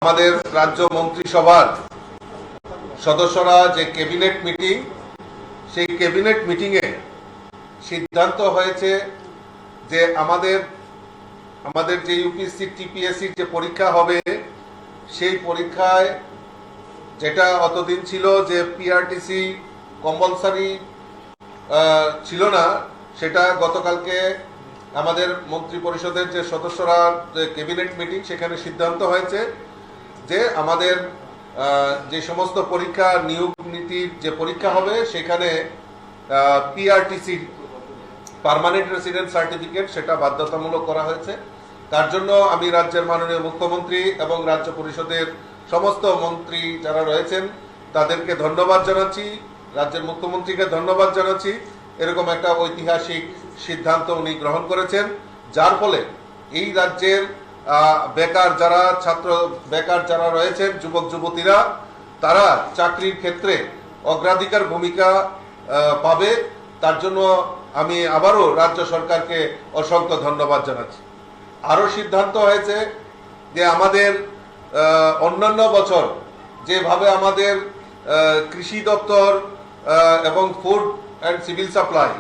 আমাদের রাজ্য মন্ত্রিসভার সদস্যরা যে ক্যাবিনেট মিটিং, সেই ক্যাবিনেট মিটিংয়ে সিদ্ধান্ত হয়েছে যে আমাদের যে ইউপিএসসি টিপিএসসির যে পরীক্ষা হবে, সেই পরীক্ষায় যেটা অতদিন ছিল যে পিআরটিসি কম্পালসারি ছিল না, সেটা গতকালকে আমাদের মন্ত্রী পরিষদের যে সদস্যরা যে ক্যাবিনেট মিটিং, সেখানে সিদ্ধান্ত হয়েছে যে আমাদের যে সমস্ত পরীক্ষা নিয়োগ নীতির যে পরীক্ষা হবে, সেখানে পিআরটিসি পার্মানেন্ট রেসিডেন্ট সার্টিফিকেট সেটা বাধ্যতামূলক করা হয়েছে। তার জন্য আমি রাজ্যের মাননীয় মুখ্যমন্ত্রী এবং রাজ্য পরিষদের সমস্ত মন্ত্রী যারা রয়েছেন তাদেরকে ধন্যবাদ জানাচ্ছি, রাজ্যের মুখ্যমন্ত্রীকে ধন্যবাদ জানাচ্ছি। এরকম একটা ঐতিহাসিক সিদ্ধান্ত উনি গ্রহণ করেছেন, যার ফলে এই রাজ্যের বেকার যারা রয়েছেন, যুবক যুবতীরা, তারা চাকরির ক্ষেত্রে অগ্রাধিকার ভূমিকা পাবে। তার জন্য আমি আবারও রাজ্য সরকারকে অসংখ্য ধন্যবাদ জানাচ্ছি। আরও সিদ্ধান্ত হয়েছে যে আমাদের অন্যান্য বছর যেভাবে আমাদের কৃষি দপ্তর এবং ফুড অ্যান্ড সিভিল সাপ্লাই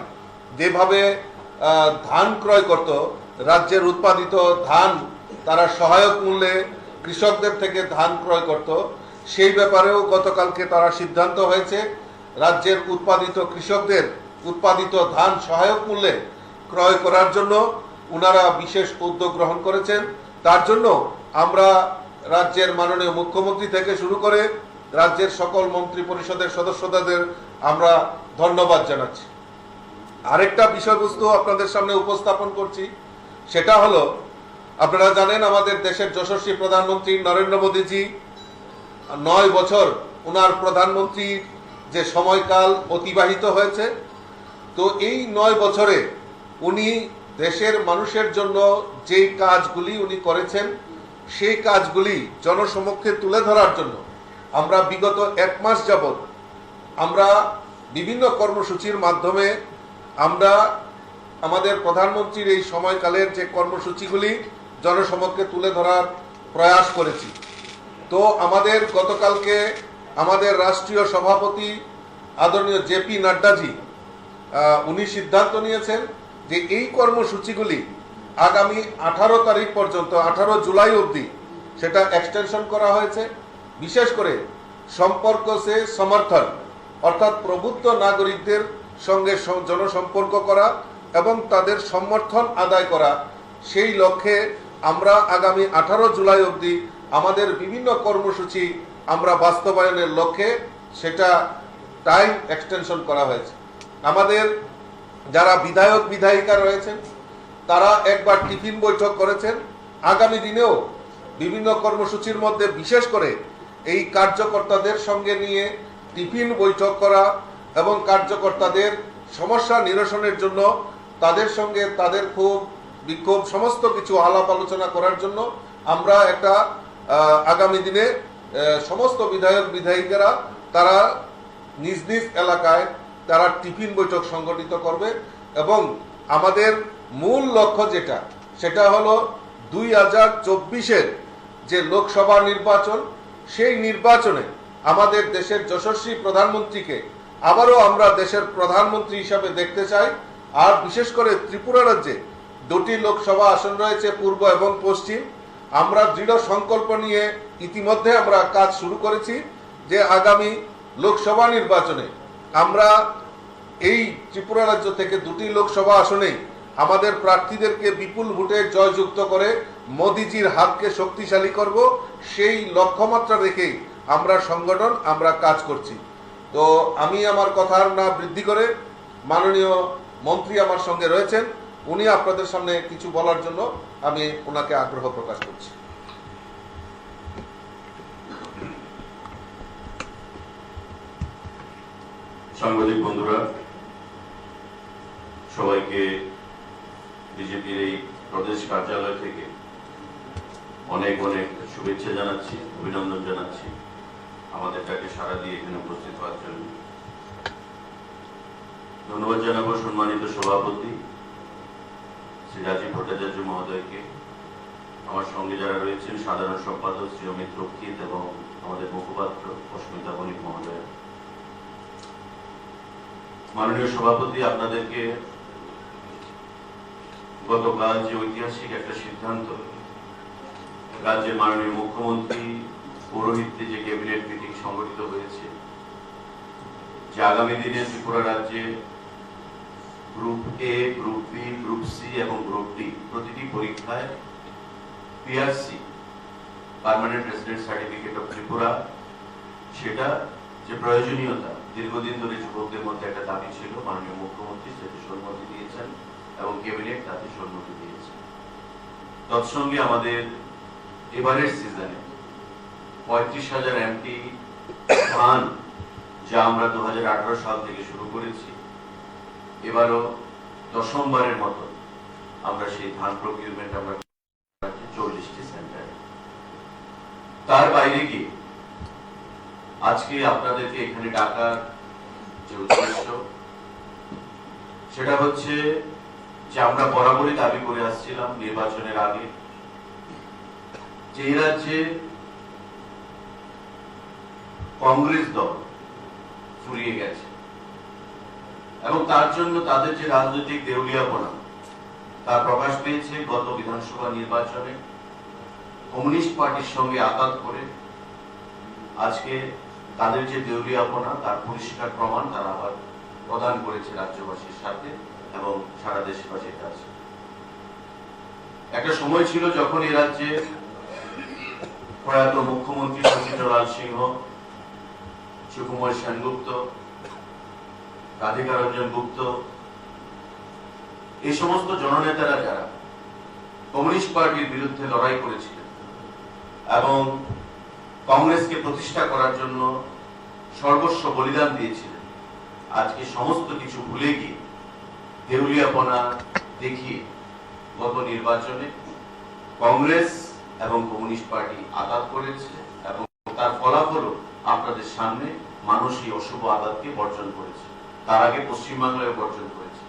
যেভাবে ধান ক্রয় করত, রাজ্যের উৎপাদিত ধান তারা সহায়ক মূল্যে কৃষকদের থেকে ধান ক্রয় করত, সেই ব্যাপারেও গতকালকে তারা সিদ্ধান্ত হয়েছে রাজ্যের কৃষকদের উৎপাদিত ধান সহায়ক মূল্যে ক্রয় করার জন্য ওনারা বিশেষ উদ্যোগ গ্রহণ করেছেন। তার জন্য আমরা রাজ্যের মাননীয় মুখ্যমন্ত্রী থেকে শুরু করে রাজ্যের সকল মন্ত্রী পরিষদের সদস্যদের আমরা ধন্যবাদ জানাচ্ছি। আরেকটা বিষয়বস্তু আপনাদের সামনে উপস্থাপন করছি, সেটা হলো, আপনারা জানেন আমাদের দেশের যশস্বী প্রধানমন্ত্রী নরেন্দ্র মোদীজি 9 বছর ওনার প্রধানমন্ত্রীর যে সময়কাল অতিবাহিত হয়েছে, তো এই 9 বছরে উনি দেশের মানুষের জন্য যে কাজগুলি উনি করেছেন, সেই কাজগুলি জনসমক্ষে তুলে ধরার জন্য আমরা বিগত 1 মাস যাবৎ আমরা বিভিন্ন কর্মসূচির মাধ্যমে আমরা আমাদের প্রধানমন্ত্রীর এই সময়কালের যে কর্মসূচিগুলি জনসমক্ষে তুলে ধরার প্রয়াস করেছি। তো আমাদের গতকালকে আমাদের রাষ্ট্রীয় সভাপতি আদরণীয় জেপি নাড্ডাজি উনি সিদ্ধান্ত নিয়েছেন যে এই কর্মসূচিগুলি আগামী 18 তারিখ পর্যন্ত, 18 জুলাই অবধি সেটা এক্সটেনশন করা হয়েছে। বিশেষ করে সম্পর্ক সে সমর্থন, অর্থাৎ প্রবুদ্ধ নাগরিকদের সঙ্গে জনসম্পর্ক করা এবং তাদের সমর্থন আদায় করা, সেই লক্ষ্যে আমরা আগামী 18 জুলাই অবধি আমাদের বিভিন্ন কর্মসূচি আমরা বাস্তবায়নের লক্ষ্যে সেটা টাইম এক্সটেনশন করা হয়েছে। আমাদের যারা বিধায়ক বিধায়িকা রয়েছেন তারা একবার টিফিন বৈঠক করেছেন। আগামী দিনেও বিভিন্ন কর্মসূচির মধ্যে বিশেষ করে এই কার্যকর্তাদের সঙ্গে নিয়ে টিফিন বৈঠক করা এবং কার্যকর্তাদের সমস্যা নিরসনের জন্য তাদের সঙ্গে তাদের বিক্ষোভ সমস্ত কিছু আলাপ আলোচনা করার জন্য আমরা একটা আগামী দিনে সমস্ত বিধায়ক বিধায়িকারা তারা নিজ নিজ এলাকায় তারা টিফিন বৈঠক সংগঠিত করবে এবং আমাদের মূল লক্ষ্য সেটা হলো 2024-এর যে লোকসভা নির্বাচন, সেই নির্বাচনে আমাদের দেশের যশস্বী প্রধানমন্ত্রীকে আবারও আমরা দেশের প্রধানমন্ত্রী হিসাবে দেখতে চাই। আর বিশেষ করে ত্রিপুরা রাজ্যে 2টি লোকসভা আসন রয়েছে, পূর্ব এবং পশ্চিম। আমরা দৃঢ় সংকল্প নিয়ে ইতিমধ্যে আমরা কাজ শুরু করেছি যে আগামী লোকসভা নির্বাচনে আমরা এই ত্রিপুরা রাজ্য থেকে 2টি লোকসভা আসনেই আমাদের প্রার্থীদেরকে বিপুল ভোটে জয়যুক্ত করে মোদিজির হাতকে শক্তিশালী করব, সেই লক্ষ্যমাত্রা রেখেই আমরা কাজ করছি। তো আমি আমার কথা না বৃদ্ধি করে, মাননীয় মন্ত্রী আমার সঙ্গে রয়েছেন, উনি আপনাদের সামনে কিছু বলার জন্য আমি ওনাকে আগ্রহ প্রকাশ করছি। সাংবাদিক বন্ধুরা, সবাইকে বিজেপির এই প্রদেশ কার্যালয় থেকে অনেক অনেক শুভেচ্ছা জানাচ্ছি, অভিনন্দন জানাচ্ছি আমাদের ডাকে সাড়া দিয়ে এখানে উপস্থিত হওয়ার জন্য। ধন্যবাদ জানাবো সম্মানিত সভাপতি শ্রী রাজীব ভট্টাচার্য মহোদয়কে, আমার সঙ্গে যারা রয়েছেন, সাধারণ সম্পাদক শ্রী অমিত রক্ষিত এবং আমাদের মুখপাত্র অস্মিতা বণিক মহোদয়, মাননীয় সভাপতি, আপনাদেরকে গতকাল যে ঐতিহাসিক একটা সিদ্ধান্ত রাজ্যের মাননীয় মুখ্যমন্ত্রী পৌরোহিত্যে যে ক্যাবিনেট মিটিং সংগঠিত হয়েছে, যে আগামী দিনে ত্রিপুরা রাজ্যে group A, group B, group C এবং গ্রুপ ডি প্রতিটি পরীক্ষায় PRC, permanent resident certificate of Tripura, সেটা যে প্রয়োজনীয়তা দীর্ঘদিন ধরে যুবকদের মধ্যে একটা দাবি ছিল, মাননীয় মুখ্যমন্ত্রী সেটি সম্মতি দিয়েছেন এবং ক্যাবিনেট তাতে সম্মতি দিয়েছে। তৎসঙ্গে আমাদের এবারের সিজনে 35,000 এমটি ধান, যা আমরা 2018 সাল থেকে শুরু করেছি, এবারও দশমবারের মতো আমরা সেই ধান প্রকিউরমেন্ট আমরা 40টি সেন্টারে। তার বাইরে গিয়ে আজকে আপনাদেরকে এখানে ডাকার যে উদ্দেশ্য, সেটা হচ্ছে যে আমরা বরাবরই দাবি করে আসছিলাম নির্বাচনের আগে যে এই রাজ্যে কংগ্রেস দল ফুরিয়ে গেছে এবং তার জন্য তাদের যে রাজনৈতিক দেউলিয়াপনা তা প্রকাশ পেয়েছে গত বিধানসভা নির্বাচনে কমিউনিস্ট পার্টির সঙ্গে আঘাত করে। আজকে তাদের যে দেউলিয়াপনা তার পরিষ্কার প্রমাণ তারা আবার প্রদান করেছে রাজ্যবাসীর সাথে এবং সারা দেশবাসীর কাছে। একটা সময় ছিল যখন এই রাজ্যে প্রয়াত মুখ্যমন্ত্রী শচীন্দ্রলাল সিংহ, সুকুমার সেনগুপ্ত, রাধিকা রঞ্জন গুপ্ত, এই সমস্ত জননেতারা যারা কমিউনিস্ট পার্টির বিরুদ্ধে লড়াই করেছিলেন এবং কংগ্রেসকে প্রতিষ্ঠা করার জন্য সর্বস্ব বলিদান দিয়েছিলেন, আজকে সমস্ত কিছু ভুলে গিয়ে দেউলিয়াপনা দেখিয়ে গত নির্বাচনে কংগ্রেস এবং কমিউনিস্ট পার্টি আঘাত করেছে এবং তার ফলাফলও আপনাদের সামনে মানুষ এই অশুভ আঘাতকে বর্জন করেছে। তার আগে পশ্চিমবাংলায় বর্জন করেছে।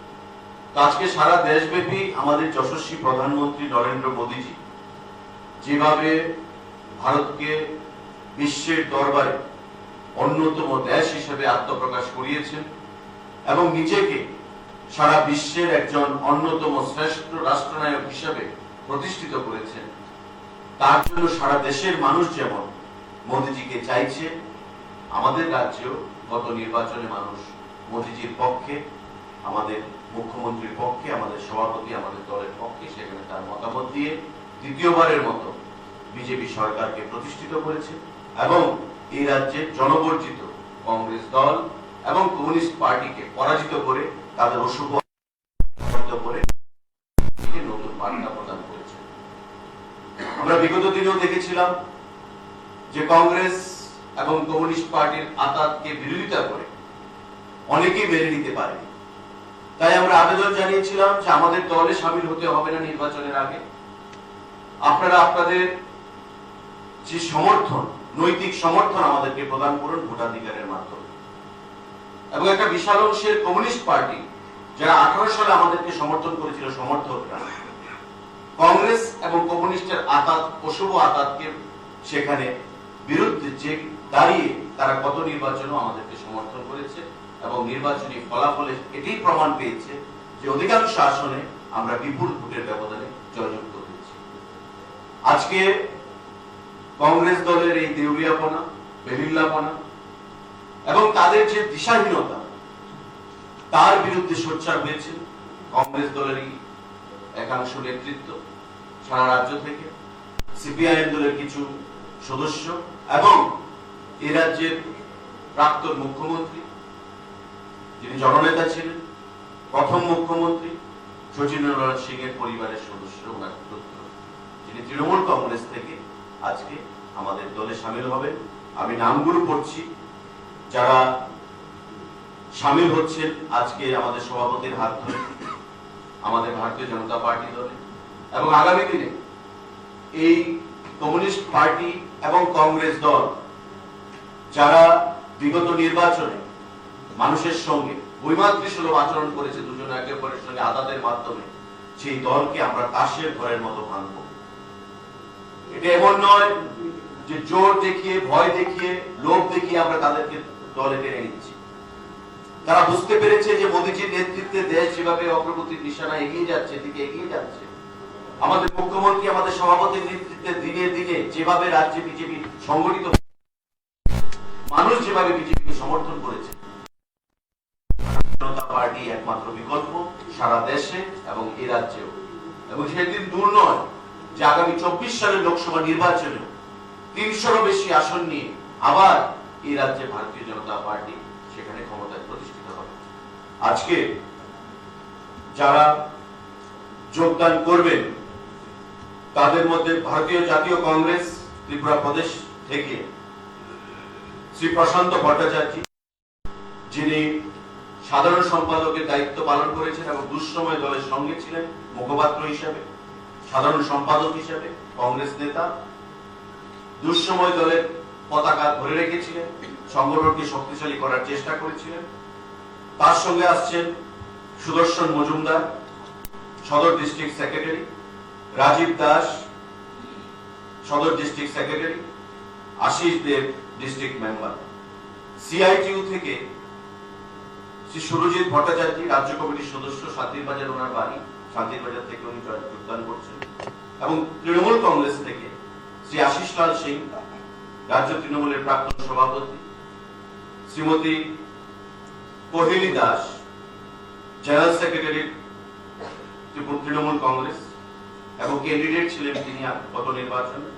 আজকে সারা দেশব্যাপী আমাদের যশস্বী প্রধানমন্ত্রী নরেন্দ্র মোদীজি যেভাবে ভারতকে বিশ্বের দরবারে অন্যতম দেশ হিসেবে আত্মপ্রকাশ করিয়েছেন এবং নিজেকে সারা বিশ্বের একজন অন্যতম শ্রেষ্ঠ রাষ্ট্রনায়ক হিসেবে প্রতিষ্ঠিত করেছেন, তার জন্য সারা দেশের মানুষ যেমন মোদীজিকে চাইছে, আমাদের রাজ্যেও গত নির্বাচনে মানুষ মোদীজির পক্ষে, আমাদের মুখ্যমন্ত্রীর পক্ষে, আমাদের সভাপতি, আমাদের দলের পক্ষে সেখানে তার মতামত দিয়ে দ্বিতীয়বারের মতো বিজেপি সরকারকে প্রতিষ্ঠিত করেছে এবং এই রাজ্যের জনবর্জিত কংগ্রেস দল এবং কমিউনিস্ট পার্টিকে পরাজিত করে তাদের অশুভ করে নতুন বার্তা প্রদান করেছে। আমরা বিগত দিনেও দেখেছিলাম যে কংগ্রেস এবং কমিউনিস্ট পার্টির আঘাতকে বিরোধিতা করে অনেকেই মেনে নিতে পারেনি। তাই আমরা আবেদন জানিয়েছিলাম যে আমাদের দলে সামিল হতে হবে না নির্বাচনের আগে, আপনারা আপনাদের যে সমর্থন, নৈতিক সমর্থন আমাদেরকে প্রদান করুন ভোটাধিকারের মাধ্যমে। এবং একটা বিশাল অংশের কমিউনিস্ট পার্টি যারা 18 সালে আমাদেরকে সমর্থন করেছিল, সমর্থকরা কংগ্রেস এবং কমিউনিস্টের আঘাত, অশুভ আঘাতকে সেখানে বিরুদ্ধে যে দাঁড়িয়ে তারা গত নির্বাচনেও আমাদেরকে সমর্থন করেছে এবং নির্বাচনী ফলাফলে এটাই প্রমাণ পেয়েছে যে অধিকাংশ আসনে আমরা বিপুল ভোটের ব্যবধানে জয়যুক্ত হয়েছি। আজকে কংগ্রেস দলের এই দেউলিয়াপনা, বেলিল্লাপনা এবং তাদের যে দিশাহীনতা, তার বিরুদ্ধে সোচ্চার হয়েছে কংগ্রেস দলেরই একাংশ নেতৃত্ব সারা রাজ্য থেকে, সিপিআইএম দলের কিছু সদস্য এবং এ রাজ্যের প্রাক্তন মুখ্যমন্ত্রী, যিনি জননেতা ছিলেন, প্রথম মুখ্যমন্ত্রী শচীন্দ্রলাল সিং এর পরিবারের সদস্য, ওনার পুত্র, যিনি তৃণমূল কংগ্রেস থেকে আজকে আমাদের দলে সামিল হবেন। আমি নামগুলো পড়ছি যারা সামিল হচ্ছেন আজকে আমাদের সভাপতির হাত ধরে আমাদের ভারতীয় জনতা পার্টি দলে, এবং আগামী দিনে এই কমিউনিস্ট পার্টি এবং কংগ্রেস দল যারা বিগত নির্বাচনে মানুষের সঙ্গে বৈমাতৃসুলভ আচরণ করেছে, দুজনে একে অপরের সঙ্গে আঘাতের মাধ্যমে, সেই দলকে আমরা তাসের ঘরের মতো ভাঙব। এটা এমন নয় যে জোর দেখিয়ে, ভয় দেখিয়ে, লোভ দেখিয়ে আমরা তাদেরকে দলে টেনে নিচ্ছি। তারা বুঝতে পেরেছে যে মোদীজির নেতৃত্বে দেশ যেভাবে অগ্রগতির নিশানা এগিয়ে যাচ্ছে, দিকে এগিয়ে যাচ্ছে, আমাদের মুখ্যমন্ত্রী, আমাদের সভাপতির নেতৃত্বে দিনে দিনে যেভাবে রাজ্যে বিজেপি সংগঠিত, মানুষ যেভাবে বিজেপিকে সমর্থন করেছে, জনতা পার্টি একমাত্র বিকল্প সারা দেশে এবং এই রাজ্যেও। এবং সেদিন দূর নয় যে আগামী 24 সালের লোকসভা নির্বাচনে 300-রও বেশি আসন নিয়ে আবার এই রাজ্যে ভারতীয় জনতা পার্টি সেখানে ক্ষমতায় প্রতিষ্ঠিত হবে। আজকে যারা যোগদান করবেন তাদের মধ্যে ভারতীয় জাতীয় কংগ্রেস ত্রিপুরা প্রদেশ থেকে শ্রী প্রশান্ত ভট্টাচার্য, যিনি সাধারণ সম্পাদকের দায়িত্ব পালন করেছেন এবং দুঃসময় দলের সঙ্গে ছিলেন, মুখপাত্র হিসাবে, সাধারণ সম্পাদক হিসাবে, কংগ্রেস নেতা, দুঃসময় দলের পতাকা ধরে রেখেছিলেন, সংগঠনকে শক্তিশালী করার চেষ্টা করেছিলেন। তার সঙ্গে আসছেন সুদর্শন মজুমদার, সদর ডিস্ট্রিক্ট সেক্রেটারি, রাজীব দাস, সদর ডিস্ট্রিক্ট সেক্রেটারি, আশিস দেব, ডিস্ট্রিক্ট মেম্বার। সিআইটিইউ থেকে শ্রী সুরজিৎ ভট্টাচার্য, রাজ্য কমিটির সদস্য, শান্তির বাজার ওনার বাড়ি, শান্তির বাজার থেকে উনি যোগদান করছেন। এবং তৃণমূল কংগ্রেস থেকে শ্রী আশিস লাল সিং, রাজ্য তৃণমূলের প্রাক্তন সভাপতি, শ্রীমতী কোহেলি দাস, জেনারেল সেক্রেটারি তৃণমূল কংগ্রেস এবং ক্যান্ডিডেট ছিলেন তিনি গত নির্বাচনে,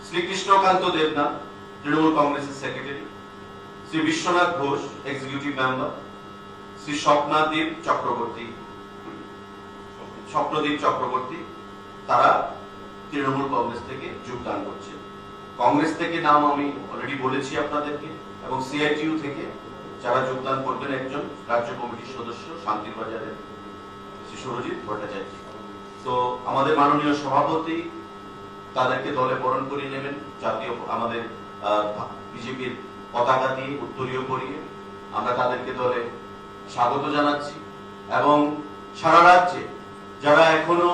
শ্রী কৃষ্ণকান্ত দেবনাথ, তৃণমূল কংগ্রেসের secretary, Shri Biswanath Ghosh, executive member, Shri Swapnadeep Chakraborty, তারা তৃণমূল কংগ্রেস থেকে যোগদান করছে। কংগ্রেস থেকে নাম আমি অলরেডি বলেছি আপনাদেরকে, এবং সিআইটিইউ থেকে যারা যোগদান করবেন একজন রাজ্য কমিটির সদস্য, শান্তির বাজারের শ্রী সুরজিৎ ভট্টাচার্য। তো আমাদের মাননীয় সভাপতি তাদেরকে দলে বরণ করিয়ে নেবেন, জাতীয় আমাদের বিজেপির পতাকা দিয়ে উত্তরীয় পরিয়ে আমরা তাদেরকে দলে স্বাগত জানাচ্ছি। এবং সারা রাজ্যে যারা এখনো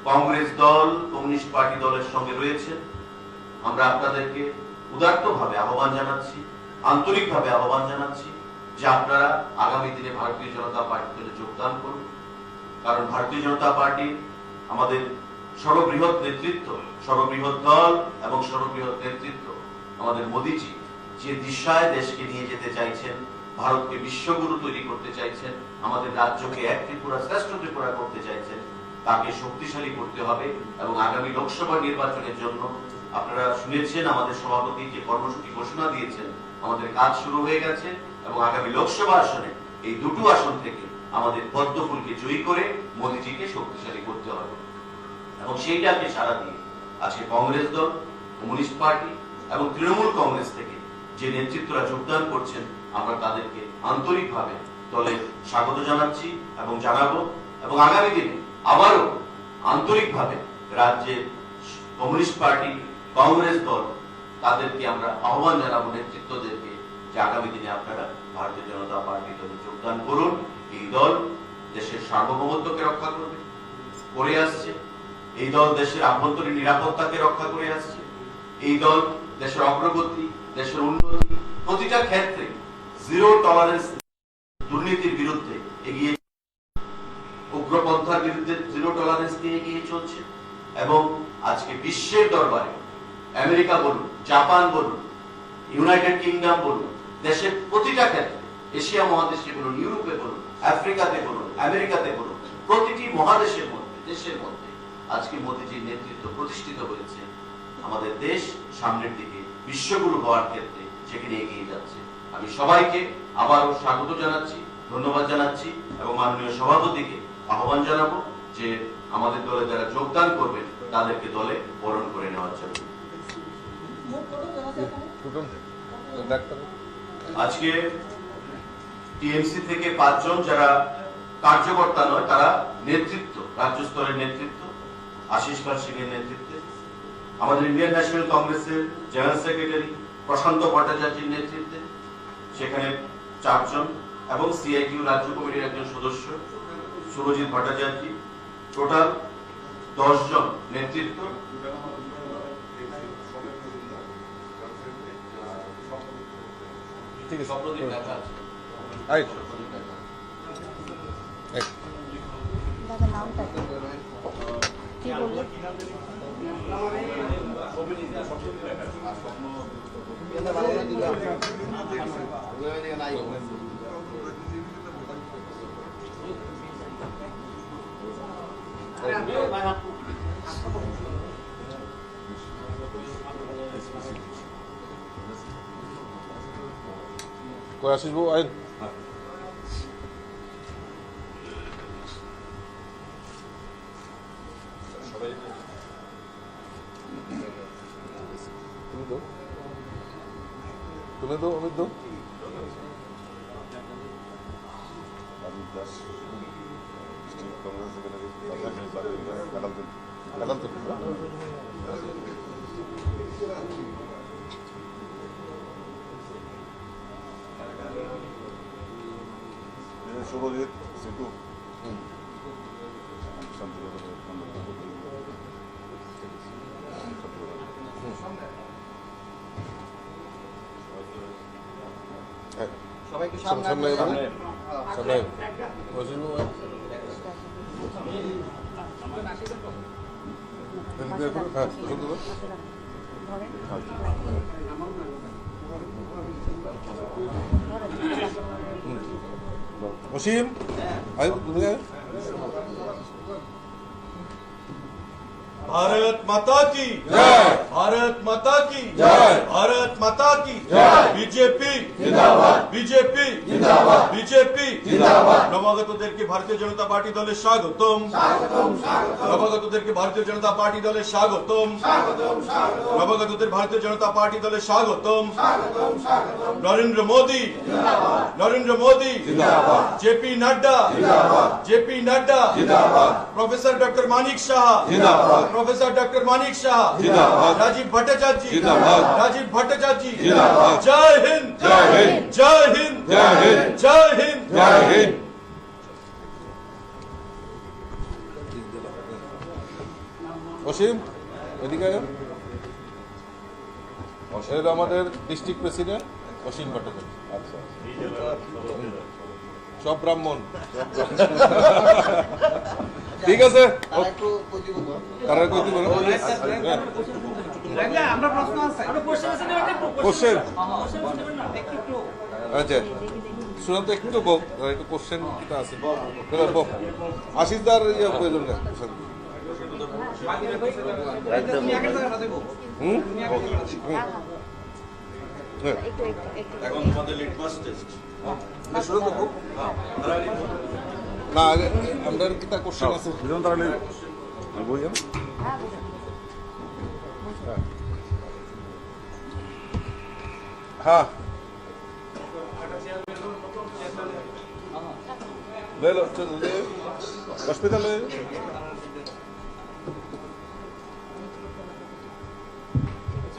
কংগ্রেস দল, কমিউনিস্ট পার্টি দলের সঙ্গে রয়েছেন, আমরা আপনাদেরকে উদাত্তভাবে আহ্বান জানাচ্ছি, আন্তরিকভাবে আহ্বান জানাচ্ছি যে আপনারা আগামী দিনে ভারতীয় জনতা পার্টিতে যোগদান করুন। কারণ ভারতীয় জনতা পার্টি আমাদের সর্ববৃহৎ নেতৃত্ব, সর্ববৃহৎ দল এবং সর্ববৃহৎ নেতৃত্ব আমাদের মোদীজি যে দিশায় দেশকে নিয়ে যেতে চাইছেন, ভারতকে বিশ্বগুরু তৈরি করতে চাইছেন, আমাদের রাজ্যকে এক ত্রিপুরা, শ্রেষ্ঠ ত্রিপুরা করতে চাইছেন, তাকে শক্তিশালী করতে হবে। এবং আগামী লোকসভা নির্বাচনের জন্য আপনারা শুনেছেন আমাদের সভাপতি যে কর্মসূচি ঘোষণা দিয়েছেন, আমাদের কাজ শুরু হয়ে গেছে। এবং আগামী লোকসভা আসনে এই দুটো আসন থেকে আমাদের পদ্মফুলকে জয়ী করে মোদীজিকে শক্তিশালী করতে হবে। এবং সেইটাকে সারা দিয়ে আজকে কংগ্রেস দল, কমিউনিস্ট পার্টি এবং তৃণমূল কংগ্রেস থেকে যে নেতৃত্বরা যোগদান করছেন, আমরা তাদেরকে আন্তরিকভাবে দলে স্বাগত জানাচ্ছি এবং জানাবো। এবং আগামী দিনে আবারও আন্তরিকভাবে রাজ্যের কমিউনিস্ট পার্টি, কংগ্রেস দল, তাদেরকে আমরা আহ্বান জানাবো, নেতৃত্বদেরকে, যে আগামী দিনে আপনারা ভারতীয় জনতা পার্টির দলে যোগদান করুন। এই দল দেশের সার্বভৌমত্বকে রক্ষা করবে, করে আসছে। এই দল দেশের আভ্যন্তরীণ নিরাপত্তাকে রক্ষা করে আসছে। এই দল দেশের অগ্রগতি, দেশের উন্নতি, প্রতিটা ক্ষেত্রে জিরো টলারেন্স, দুর্নীতির বিরুদ্ধে এগিয়ে, উগ্রপন্থার বিরুদ্ধে জিরো টলারেন্স নিয়ে এগিয়ে চলছে। এবং আজকে বিশ্বের দরবারে আমেরিকা বলুন, জাপান বলুন, ইউনাইটেড কিংডম বলুন, দেশের প্রতিটা ক্ষেত্রে, এশিয়া মহাদেশে বলুন, ইউরোপে বলুন, আফ্রিকাতে বলুন, আমেরিকাতে বলুন, প্রতিটি মহাদেশের মধ্যে, দেশের মধ্যে আজকে মোদীজির নেতৃত্ব প্রতিষ্ঠিত হয়েছে। আমাদের দেশ সামনের দিকে বিশ্বগুরু হওয়ার ক্ষেত্রে সেখানে এগিয়ে যাচ্ছে। আমি সবাইকে আবারও স্বাগত জানাচ্ছি, ধন্যবাদ জানাচ্ছি এবং মাননীয় সভাপতিকে আহ্বান জানাবো যে আমাদের দলে যারা যোগদান করবেন তাদেরকে দলে বরণ করে নেওয়ার জন্য। আজকে টিএমসি থেকে 5 জন যারা কার্যকর্তা নয়, তারা নেতৃত্ব, রাজ্য স্তরের নেতৃত্ব, আশিস লাল সিং এর নেতৃত্বে, আমাদের ইন্ডিয়ান ন্যাশনাল কংগ্রেসের জেনারেল সেক্রেটারি প্রশান্ত ভট্টাচার্যের নেতৃত্বে সেখানে 4 জন, এবং সিআইটিইউ রাজ্য কমিটির একজন সদস্য সুরজিৎ ভট্টাচার্য, টোটাল 10 জন নেতৃত্ব ঠিক আছে সপ্রদীপ লেখা আছে। আই দাদা নামটা কি বললো? কই আসিস বউ আইন তুমি দো অমিত দো শুভজিৎ সিটু সবাইকে সামনে সামনে বসিস বউ হ্যাঁ শুনতে পাবো অসীম আয় তুমি আয় भारत माता की जय भारत माता की जय भारत माता की जय বিজেপি জিন্দাবাদ বিজেপি জিন্দাবাদ বিজেপি জিন্দাবাদ নবাগতদেরকে ভারতীয় জনতা পার্টি দলে স্বাগতম নবাগতদেরকে ভারতীয় জনতা পার্টি দলে স্বাগতম নবাগতদের ভারতীয় জনতা পার্টি দলে স্বাগতম নরেন্দ্র মোদি নরেন্দ্র মোদি জিন্দাবাদ জেপি নাড্ডা জিন্দাবাদ জেপি নাড্ডা জিন্দাবাদ প্রফেসর ডক্টর মানিক সাহা জিন্দাবাদ प्रोफेसर डॉक्टर मानिक शाह जिंदाबाद राजीव भट्टाचार्य जिंदाबाद राजीव भट्टाचार्य जिंदाबाद जय हिंद जय हिंद जय हिंद जय हिंद जय हिंद जय हिंद অসীম এদিকে আয়। এটা আমাদের ডিস্ট্রিক্ট প্রেসিডেন্ট অসীম ভট্টাচার্য আচ্ছা সব ব্রাহ্মণ ঠিক আছে তারা কই দিব কোশ্চেন আচ্ছা শুনুন তো একটু বক একটু কোশ্চেন কিটা আছে বক আশিসদার ইয়ে প্রয়োজন না হুম এখন তোমাদের লিটমাস টেস্ট শুনুন তো বক না আমাদের কিটা কোশ্চেন আছে দুজন তাহলে বইয়া हाँ ले लो चलो ले हॉस्पिटल ले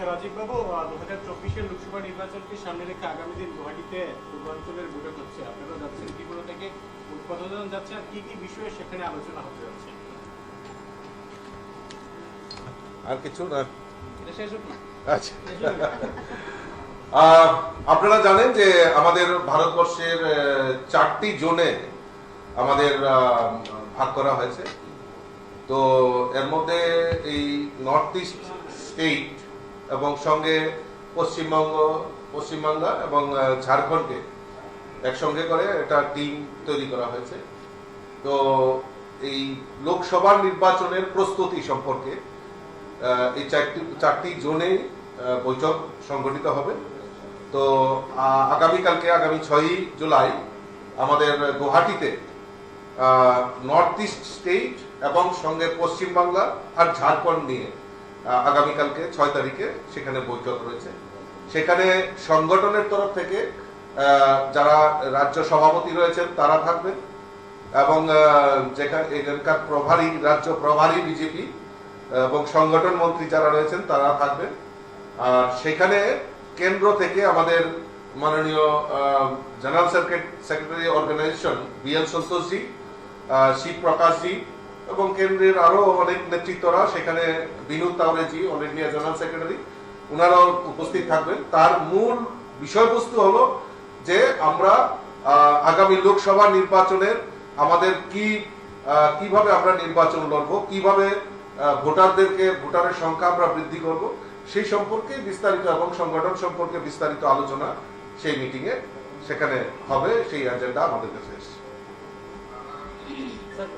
রাজীব বাবু 2024 লোকসভা নির্বাচনকে সামনে রেখে আগামী দিন গুয়াহাটিতে পূর্বাঞ্চলের বৈঠক হচ্ছে আপনারা যাচ্ছেন ত্রিপুরা থেকে কতজন যাচ্ছে আর কি কি বিষয়ে সেখানে আলোচনা হতে যাচ্ছে আর কিছু না এটা শেষ হোক না আচ্ছা আপনারা জানেন যে আমাদের ভারতবর্ষের 4টি জোনে আমাদের ভাগ করা হয়েছে তো এর মধ্যে এই নর্থ ইস্ট স্টেট এবং সঙ্গে পশ্চিমবাংলা এবং ঝাড়খণ্ডকে একসঙ্গে করে একটা টিম তৈরি করা হয়েছে তো এই লোকসভা নির্বাচনের প্রস্তুতি সম্পর্কে এই চারটি জোনে বৈঠক সংগঠিত হবে তো আগামীকালকে আগামী 6ই জুলাই আমাদের গুয়াহাটিতে নর্থ ইস্ট স্টেট এবং সঙ্গে পশ্চিমবাংলা আর ঝাড়খণ্ড নিয়ে আগামীকালকে 6 তারিখে সেখানে বৈঠক রয়েছে সেখানে সংগঠনের তরফ থেকে যারা রাজ্য সভাপতি রয়েছেন তারা থাকবেন এবং এখানকার রাজ্য প্রভারী বিজেপি এবং সংগঠন মন্ত্রী যারা রয়েছেন তারা থাকবেন আর সেখানে কেন্দ্র থেকে আমাদের মাননীয় general secretary organisation BL Santoshji Shiv Prakashji এবং কেন্দ্রের আরো অনেক নেতৃত্বরা সেখানে Binod Tawdeji all India general secretary ওনারাও উপস্থিত থাকবেন তার মূল বিষয়বস্তু হলো যে আমরা আগামী লোকসভা নির্বাচনের আমাদের কিভাবে আমরা নির্বাচন লড়ব, কিভাবে ভোটারের সংখ্যা আমরা বৃদ্ধি করব, সেই সম্পর্কে বিস্তারিত এবং সংগঠন সম্পর্কে বিস্তারিত আলোচনা সেই মিটিংয়ে সেখানে হবে। সেই এজেন্ডা আমাদের কাছে এসেছে। सर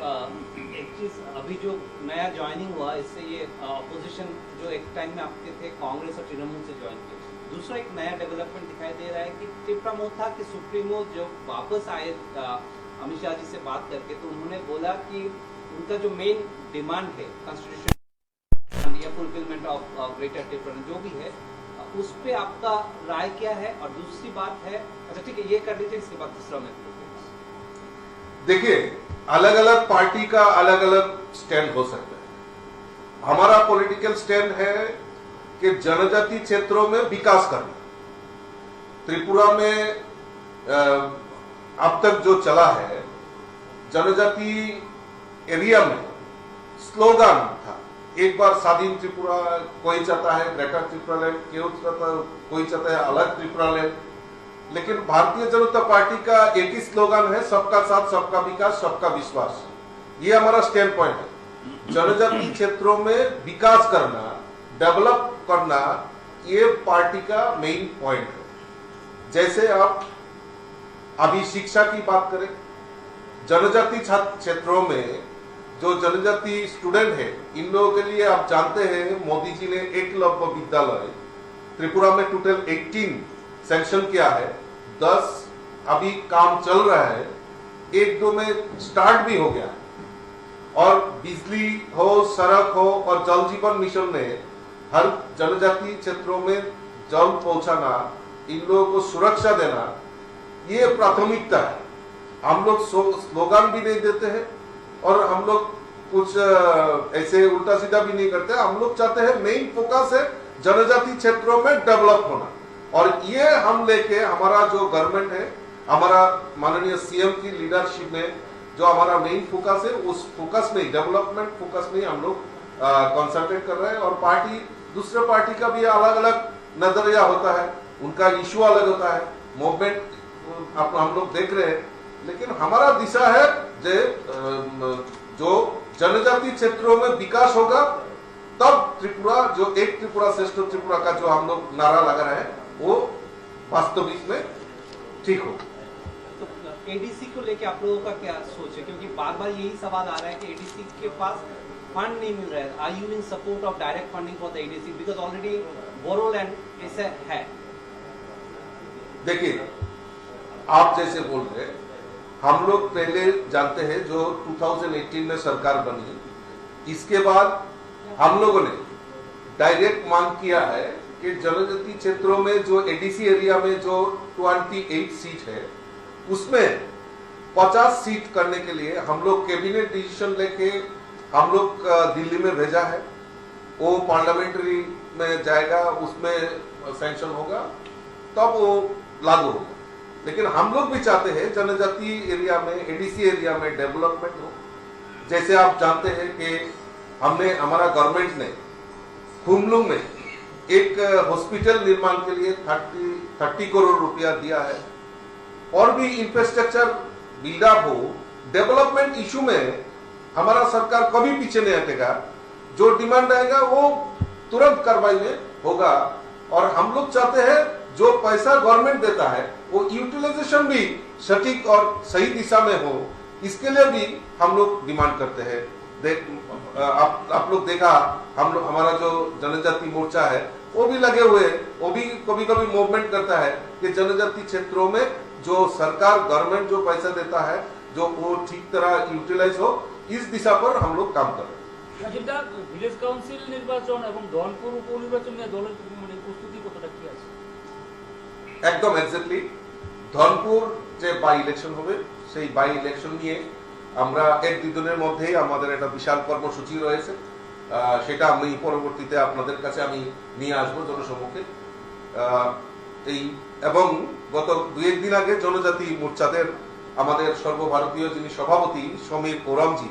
एक चीज अभी जो नया ज्वाइनिंग हुआ इससे ये अपोजिशन जो एक टाइम में आपके थे कांग्रेस और तृणमूल से ज्वाइन किए, दूसरा एक नया डेवलपमेंट दिखाई दे रहा है कि टिप्रा मोथा के सुप्रीमो जो वापस आए अमित शाह जी से बात करके, तो उन्होंने बोला कि उनका जो मेन डिमांड है कॉन्स्टिट्यूशन या फुलफिलमेंट ऑफ ग्रेटर टिप्रा जो भी है, उस पे आपका राय क्या है? और दूसरी बात है, अच्छा ठीक है ये कर लीजिए, इसके बाद दूसरा मैं देखिए, अलग अलग पार्टी का अलग अलग स्टैंड हो सकता है। हमारा पॉलिटिकल स्टैंड है कि जनजाति क्षेत्रों में विकास करना। त्रिपुरा में अब तक जो चला है, जनजाति एरिया में स्लोगन था, एक बार स्वाधीन त्रिपुरा, कोई चाहता है ग्रेटर त्रिपुरा लैंड, कोई चाहता है अलग त्रिपुरा लैंड। लेकिन भारतीय जनता पार्टी का एक ही स्लोगन है, सबका साथ, सबका विकास, सबका विश्वास। ये हमारा स्टैंड पॉइंट है। जनजाति क्षेत्रों में विकास करना, डेवलप करना, ये पार्टी का मेन पॉइंट है। जैसे आप अभी शिक्षा की बात करें, जनजाति क्षेत्रों में जो जनजाति स्टूडेंट है, इन लोगों के लिए आप जानते हैं मोदी जी ने एकलव्य विद्यालय त्रिपुरा में टोटल 18 सैंक्शन किया है, 10 अभी काम चल रहा है, 1-2 में स्टार्ट भी हो गया है। और बिजली हो, सड़क हो और जल जीवन मिशन ने हर जनजाति क्षेत्रों में जल पहुंचाना, इन लोगों को सुरक्षा देना, ये प्राथमिकता है। हम लोग स्लोगन भी नहीं देते हैं और हम लोग कुछ ऐसे उल्टा सीधा भी नहीं करते। हम लोग चाहते हैं मेन फोकस है जनजाति क्षेत्रों में डेवलप होना, और ये हम लेके हमारा जो गवर्नमेंट है, हमारा माननीय सीएम की लीडरशिप में जो हमारा मेन फोकस है, उस फोकस में, डेवलपमेंट फोकस में हम लोग कंसंट्रेट कर रहे हैं। और पार्टी, दूसरे पार्टी का भी अलग अलग नजरिया होता है, उनका इश्यू अलग होता है, मूवमेंट हम लोग देख रहे हैं। लेकिन हमारा दिशा है जो जनजाति क्षेत्रों में विकास होगा, तब त्रिपुरा, जो एक त्रिपुरा श्रेष्ठ त्रिपुरा का जो हम लोग नारा लगा रहे हैं, वो वास्तविक में ठीक हो। तो एडीसी को लेके आप लोगों का क्या सोच है? क्योंकि बार बार यही सवाल आ रहा है कि एडीसी के पास फंड नहीं मिल रहा है। Are you in support of direct funding for the ADC because already Bodoland ऐसे है? देखिए, आप जैसे बोल रहे हैं, हम लोग पहले जानते हैं जो 2018 में सरकार बनी, इसके बाद हम लोगों ने डायरेक्ट मांग किया है कि जनजाति क्षेत्रों में जो एडीसी एरिया में जो 28 सीट है, उसमें 50 सीट करने के लिए हम लोग कैबिनेट डिसीजन लेके हम लोग दिल्ली में भेजा है। वो पार्लियामेंट्री में जाएगा, उसमें सैंक्शन होगा, तब वो लागू होगा। लेकिन हम लोग भी चाहते हैं जनजाति एरिया में, एडीसी एरिया में डेवलपमेंट हो। जैसे आप जानते हैं कि हमारा गवर्नमेंट ने खुमलुंग में एक हॉस्पिटल निर्माण के लिए 30 करोड़ रुपया दिया है। और भी इंफ्रास्ट्रक्चर बिल्डअप हो, डेवलपमेंट इशू में हमारा सरकार कभी पीछे नहीं हटेगा। जो डिमांड आएगा वो तुरंत कार्रवाई में होगा। और हम लोग चाहते हैं जो पैसा गवर्नमेंट देता है वो यूटिलाइजेशन भी सटीक और सही दिशा में हो, इसके लिए भी हम लोग डिमांड करते हैं। आप लोग देखा, हमारा जो जनजाति मोर्चा है वो भी लगे हुए, वो भी कभी कभी मूवमेंट करता है कि जनजाति क्षेत्रों में जो सरकार, गवर्नमेंट जो पैसा देता है, जो वो ठीक तरह यूटिलाइज हो, इस दिशा पर हम लोग काम कर रहे हैं। যেটা ভিলেজ কাউন্সিল নির্বাচন এবং ধনপুর উপনির্বাচন নিয়ে দলের প্রস্তুতি কতটা কি আছে? একদম এক্স্যাক্টলি ধনপুর যে বাই ইলেকশন হবে, সেই বাই ইলেকশন নিয়ে আমরা 1-2 দিনের মধ্যেই আমাদের একটা বিশাল কর্মসূচি রয়েছে। সেটা আমি পরবর্তীতে আপনাদের কাছে আমি নিয়ে আসবো জনসম্মুখে। এই এবং গত 2-1 দিন আগে জনজাতি মোর্চাদের আমাদের সর্বভারতীয় যিনি সভাপতি সমীর ওরামজি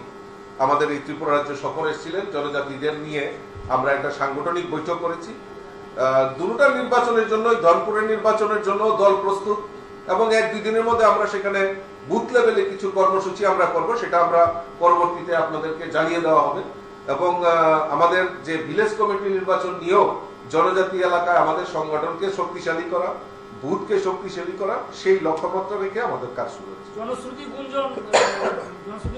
আমাদের এই ত্রিপুরা রাজ্য সফর এসেছিলেন। জনজাতিদের নিয়ে আমরা একটা সাংগঠনিক বৈঠক করেছি। দুটো নির্বাচনের জন্য, ধনপুরের নির্বাচনের জন্য দল প্রস্তুত এবং 1-2 দিনের মধ্যে আমরা সেখানে বুথ লেভেলে কিছু কর্মসূচি আমরা করব, সেটা আমরা পরবর্তীতে আপনাদেরকে জানিয়ে দেওয়া হবে। এবং আমাদের যে ভিলেজ কমিটি নির্বাচন নিয়েও জনজাতি এলাকায় আমাদের সংগঠনকে শক্তিশালী করা, বুথকে শক্তিশালী করা, সেই লক্ষ্যমাত্রা রেখে আমাদের কাজ শুরু হচ্ছে। জনশ্রুতি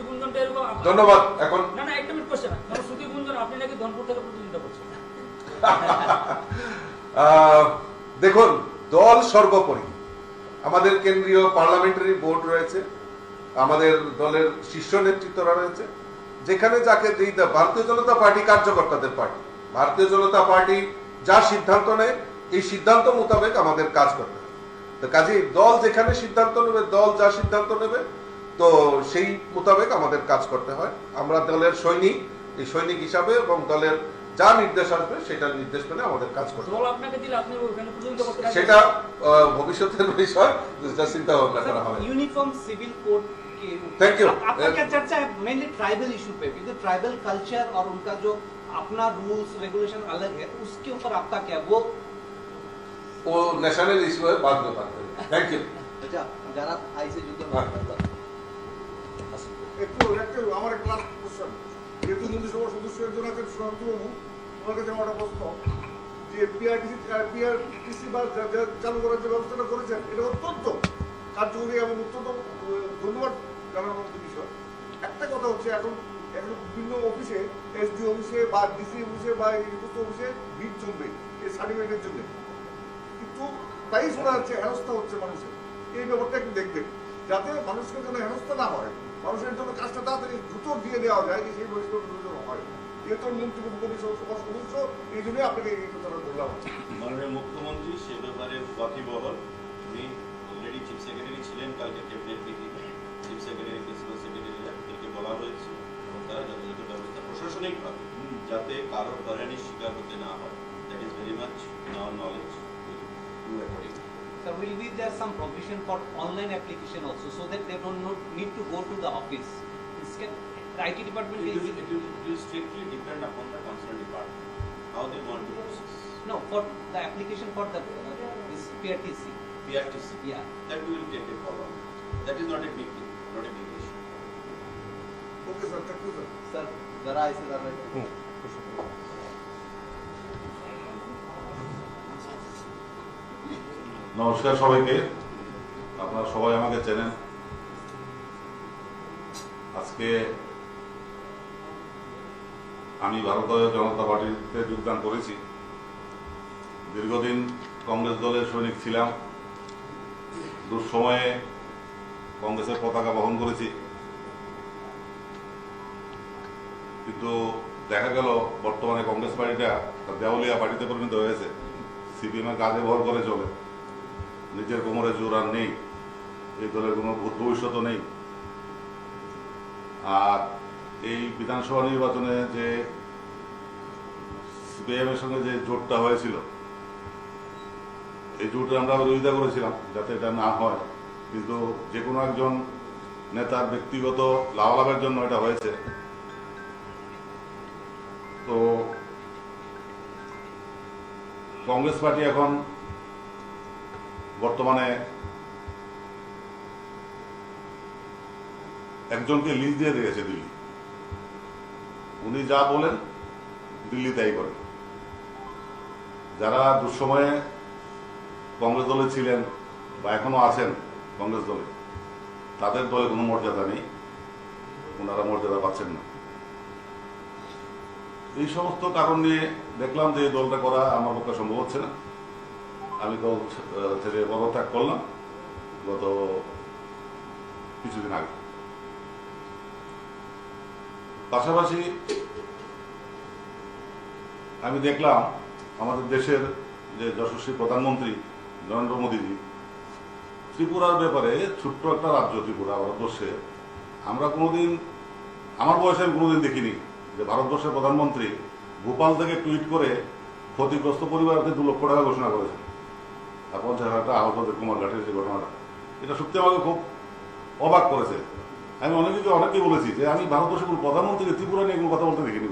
গুঞ্জনটা এরকম ধন্যবাদ। এখন না একটা মিনিট কোশ্চেন, জনশ্রুতি গুঞ্জন আপনি নাকি ধনপুর থেকে প্রতিনিধিত্ব করছেন। দেখুন, দল সর্বোপরি, আমাদের কেন্দ্রীয় পার্লামেন্টারি বোর্ড রয়েছে, আমাদের দলের শীর্ষ নেতৃত্বরা রয়েছে, যেখানে যাকে ভারতীয় জনতা পার্টি কার্যকর্তাদের পার্টি, ভারতীয় জনতা পার্টি যা সিদ্ধান্ত নেয় এই সিদ্ধান্ত মোতাবেক আমাদের কাজ করতে হবে। তো কাজেই দল যেখানে সিদ্ধান্ত নেবে, দল যা সিদ্ধান্ত নেবে, তো সেই মোতাবেক আমাদের কাজ করতে হয়। আমরা দলের সৈনিক, এই সৈনিক হিসাবে এবং দলের যা নির্দেশ আসবে সেটা নির্দেশ পেলে আমাদের কাজ করতে দল আপনাকে দিলে আপনি ওখানে প্রতিনিধিত্ব করতে রাজি? সেটা ভবিষ্যতের বিষয়, যেটা চিন্তা ভাবনা করা হবে। यूनिफॉर्म सिविल कोड के Thank you. आपका क्या चर्चा है मेनली ट्राइबल इशू पे, क्योंकि ट्राइबल कल्चर और उनका जो अपना रूल्स रेगुलेशन अलग है, उसके ऊपर आपका क्या वो नेशनल इशू है, बाद में बात करेंगे। Thank you. আচ্ছা যারা আইসে যুদ্ধ একটু আমার একটা লাস্ট কোশ্চেন, যেহেতু মন্ত্রিসভার সদস্য একজন আছেন সুরান্তবাবু, ওনার কাছে আমার একটা প্রশ্ন, যে পিআরটিসি বা চালু করার যে ব্যবস্থাটা করেছেন, এটা অত্যন্ত কার্যকরী এবং অত্যন্ত ধন্যবাদ জানার মতো বিষয়। একটা কথা হচ্ছে, এখন বিভিন্ন অফিসে, এসডি অফিসে বা ডিসি অফিসে বা এই সমস্ত অফিসে ভিড় জমবে এই সার্টিফিকেটের জন্য, কিন্তু তাই শোনা যাচ্ছে হেনস্থা হচ্ছে মানুষের। এই ব্যাপারটা একটু দেখবেন, যাতে মানুষকে যেন হেনস্থা না হয়, মানুষের জন্য কাজটা তাড়াতাড়ি দ্রুত দিয়ে দেওয়া যায়, যে সেই বৈষ্ণব হয়। যেহেতু মন্ত্রী পরিষদ সদস্য, এই জন্যই আপনাকে এই কথাটা বললাম। মাননীয় মুখ্যমন্ত্রী সে ব্যাপারে ওয়াকিবহল। উনি অলরেডি চিফ সেক্রেটারি ছিলেন কালকে ক্যাবিনেট মিটিংয়ে, চিফ সেক্রেটারি প্রিন্সিপাল সেক্রেটারিকে বলা হয়েছে এবং তারা যথাযথ ব্যবস্থা প্রশাসনিকভাবে যাতে কারো হয়রানির শিকার হতে না হয়। That is very much in our knowledge. So will be there some provision for online application also, so that they don't need to go to the office? Instead, the IT department It will will strictly depend upon the concerned department, how they want to process. no for the application for the this PRTC. PRTC, Yeah. that we will take a call on. That is not a big deal, not a big issue. Okay sir, thank you sir. Sir যারা আইসে তারা নমস্কার সবাইকে, আপনারা সবাই আমাকে চেনেন। আজকে আমি ভারতীয় জনতা পার্টিতে যোগদান করেছি। দীর্ঘদিন কংগ্রেস দলের সৈনিক ছিলাম, দুঃসময়ে কংগ্রেসের পতাকা বহন করেছি, কিন্তু দেখা গেল বর্তমানে কংগ্রেস পার্টিটা দেওয়ালিয়া পার্টিতে পরিণত হয়েছে। সিপিএমের কাজে ভর করে চলে, নিজের কোমরে জোর আর নেই, এই দলের কোনো ভবিষ্যৎ নেই। আর এই বিধানসভা নির্বাচনে যে সিপিএমের সঙ্গে যে জোটটা হয়েছিল, এই জোটে আমরা বিরোধিতা করেছিলাম যাতে এটা না হয়, কিন্তু যে কোনো একজন নেতার ব্যক্তিগত লাভালাভের জন্য এটা হয়েছে। তো কংগ্রেস পার্টি এখন বর্তমানে একজনকে লিজ দিয়ে দিয়েছে দিল্লি। উনি যা বলেন দিল্লি তাই করেন। যারা দুঃসময়ে কংগ্রেস দলে ছিলেন বা এখনো আছেন কংগ্রেস দলে, তাদের দলে কোনো মর্যাদা নেই, ওনারা মর্যাদা পাচ্ছেন না। এই সমস্ত কারণ নিয়ে দেখলাম যে এই দলটা করা আমার পক্ষে সম্ভব হচ্ছে না। আমি দল থেকে পদত্যাগ করলাম গত কিছুদিন আগে। পাশাপাশি আমি দেখলাম আমাদের দেশের যে যশস্বী প্রধানমন্ত্রী নরেন্দ্র মোদীজি ত্রিপুরার ব্যাপারে, ছোট্ট একটা রাজ্য ত্রিপুরা ভারতবর্ষে, আমরা কোনোদিন, আমার বয়সে আমি কোনোদিন দেখিনি যে ভারতবর্ষের প্রধানমন্ত্রী ভোপাল থেকে টুইট করে ক্ষতিগ্রস্ত পরিবারকে 2 লক্ষ টাকা ঘোষণা করেছেন, আর 50,000 টাকা আহতদের কুমারঘাটের যে ঘটনাটা, এটা সত্যি আমাকে খুব অবাক করেছে। আমি অনেকেই বলেছি যে আমি ভারতবর্ষের কোনো প্রধানমন্ত্রীকে ত্রিপুরা নিয়ে কোনো কথা বলতে দেখিনি।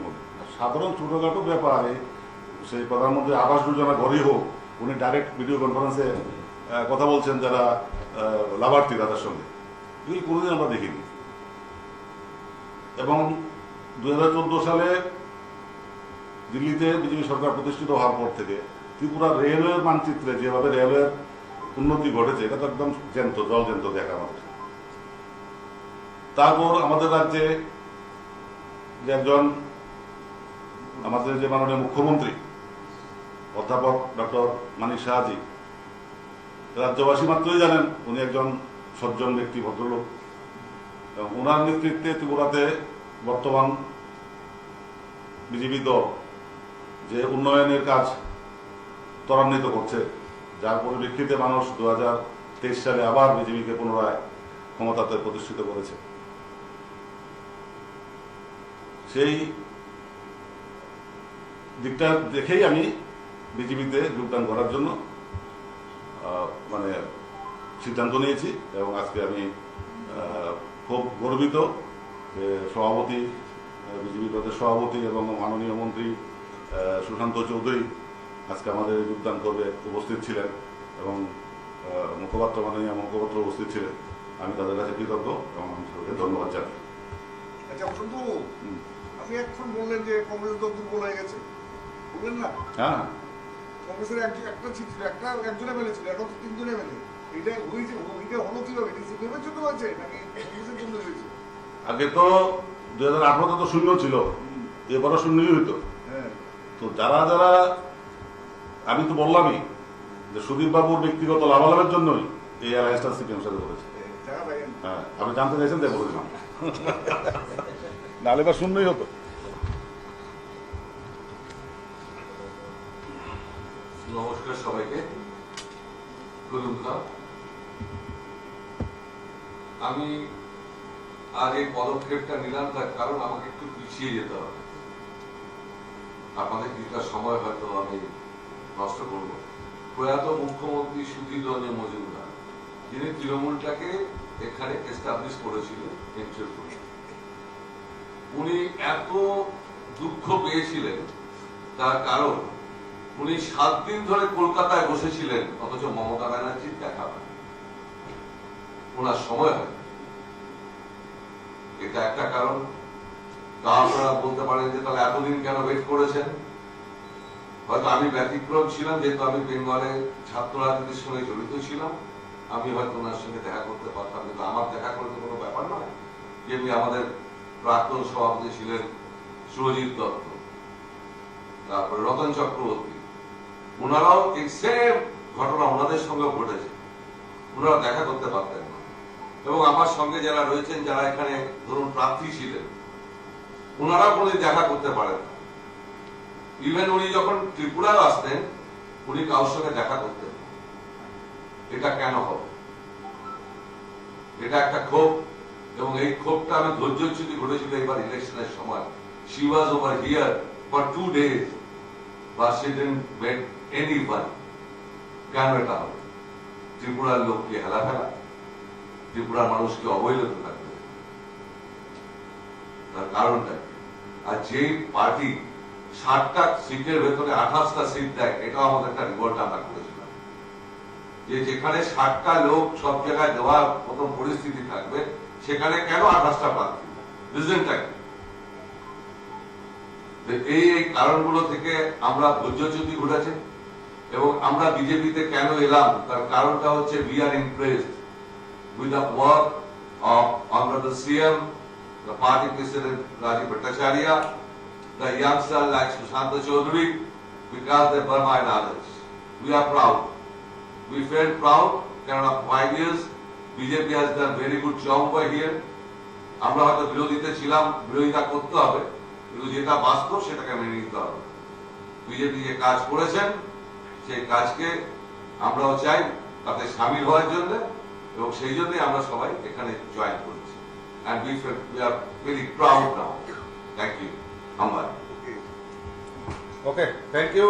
সাধারণ ছোটখাটো ব্যাপারে, সেই প্রধানমন্ত্রী আবাস যোজনা ঘরেই হোক, উনি ডাইরেক্ট ভিডিও কনফারেন্সে কথা বলছেন যারা লাভার্থী তাদের সঙ্গে, এগুলি কোনোদিন আমরা দেখিনি। এবং 2014 সালে দিল্লিতে বিজেপি সরকার প্রতিষ্ঠিত হওয়ার পর থেকে ত্রিপুরা রেলওয়ের মানচিত্রে যেভাবে রেলওয়ের উন্নতি ঘটেছে, এটা তো একদম জ্যান্ত, জল জ্যান্ত দেখা আমাদের। তারপর আমাদের রাজ্যে যে একজন আমাদের যে মাননীয় মুখ্যমন্ত্রী অধ্যাপক ডক্টর মানিক সাহাজি, রাজ্যবাসী মাত্রই জানেন উনি একজন সজ্জন ব্যক্তি, ভদ্রলোক, এবং ওনার নেতৃত্বে ত্রিপুরাতে বর্তমান বিজেপি দল যে উন্নয়নের কাজ ত্বরান্বিত করছে, যার পরিপ্রেক্ষিতে মানুষ 2023 সালে আবার বিজেপিকে পুনরায় ক্ষমতাতে প্রতিষ্ঠিত করেছে। সেই দিকটা দেখেই আমি বিজেপিতে যোগদান করার জন্য সিদ্ধান্ত নিয়েছি, এবং আজকে আমি খুব গর্বিত যে সভাপতি, বিজেপি দলের সভাপতি এবং মাননীয় মন্ত্রী সুশান্ত চৌধুরী আজকে আমাদের যোগদান করবে উপস্থিত ছিলেন, এবং মাননীয় মুখপাত্র উপস্থিত ছিলেন। আমি তাদের কাছে কৃতজ্ঞ এবং তাদেরকে ধন্যবাদ জানাই। আচ্ছা বসন্ত, আপনি এখন বললেন যে কংগ্রেস দল দুর্বল হয়ে গেছে, বললেন না? হ্যাঁ, কংগ্রেসের একটা সিট ছিল, একজন এমএলএ ছিল, এখন তো 3 জন এমএলএ। এটা হয়েছে, এটা হলো কিভাবে? ডিসিপ্লিনের জন্য হয়েছে নাকি কংগ্রেসের জন্য হয়েছে? আগে তো 2018-তে তো শূন্য ছিল, এবারও শূন্যই হইতো। হ্যাঁ, তো যারা যারা, আমি তো বললামই যে সুদীপ বাবুর ব্যক্তিগত লাভালাভের জন্যই এই অ্যালায়েন্সটা সিপিএম সাথে করেছে। জায়গা পাইয়েন। হ্যাঁ, আপনি জানতে চাইছেন তাই বলেছিলাম, নাহলে এবার শূন্যই হতো। নমস্কার সবাইকে। আমি আজ এই পদক্ষেপটা নিলাম, তার কারণ আমাকে একটু পিছিয়ে যেতে হবে। আপনাদের কিছুটা সময় হয়তো আমি নষ্ট করব। প্রয়াত মুখ্যমন্ত্রী সুধীর রঞ্জন মজুমদার, যিনি তৃণমূলটাকে এখানে এস্টাবলিশ করেছিলেন, উনি এত দুঃখ পেয়েছিলেন, তার কারণ উনি 7 দিন ধরে কলকাতায় বসেছিলেন, অথচ মমতা ব্যানার্জির দেখা পান, ওনার সময় হয়। এটা একটা কারণ। তা আপনারা বলতে পারেন যে তাহলে এতদিন কেন ওয়েট করেছেন? হয়তো আমি ব্যতিক্রম ছিলাম, যেহেতু আমি বেঙ্গলে ছাত্র রাজনীতির সঙ্গে জড়িত ছিলাম, আমি হয়তো ওনার সঙ্গে দেখা করতে পারতাম, কিন্তু আমার দেখা করে তো কোনো ব্যাপার নয়। যেমনি আমাদের প্রাক্তন সভাপতি ছিলেন সুরজিৎ দত্ত, তারপরে রতন চক্রবর্তী, ওনারাও এই সেম ঘটনা ওনাদের সঙ্গে ঘটেছে, ওনারা দেখা করতে পারতেন না। এবং আমার সঙ্গে যারা রয়েছেন, যারা এখানে ধরুন প্রার্থী ছিলেন, ওনারা কোনো দেখা করতে পারেন না। ইভেন উনি যখন ত্রিপুরায় আসতেন, উনি কারোর সঙ্গে দেখা করতেন না। এটা কেন হবে? এটা একটা ক্ষোভ, এবং এই ক্ষোভটা আমি ধৈর্যচ্যুতি ঘটেছিল এবার ইলেকশনের সময়। She was over here for 2 days, but she didn't meet anyone. কেন এটা হবে? ত্রিপুরার লোককে হেলাফেলা, ত্রিপুরার মানুষকে অবহেলিত থাকবে, তার কারণটা। আর যেই পার্টি 60টা সিটের ভেতরে 28টা সিট দেয়, এটাও আমাদের একটা রিভোল্ট আমরা করেছিলাম, যে যেখানে 60টা লোক সব জায়গায় দেওয়ার মতো পরিস্থিতি থাকবে, সেখানে কেন 28টা প্রার্থী? রিজনটা কি? এই কারণগুলো থেকে আমরা ধৈর্যচ্যুতি ঘটেছে। এবং আমরা বিজেপিতে কেন এলাম, তার কারণটা হচ্ছে we are impressed with the work of Honorable CM, the party president Rajiv Bhattacharya, the youngster like Sushanta Chaudhary, Vikas Dev Verma and others. We are proud. We felt proud that after 5 years BJP has done very good job over here. আমরা হয়তো বিরোধীতে ছিলাম, বিরোধিতা করতে হবে, কিন্তু যেটা বাস্তব সেটাকে মেনে নিতে হবে। বিজেপি যে কাজ করেছেন, সেই কাজকে আমরাও চাই তাতে সামিল হওয়ার জন্য, এবং সেই জন্যই আমরা সবাই এখানে জয়েন করেছি। And we are very proud now. Thank you. Okay, thank you.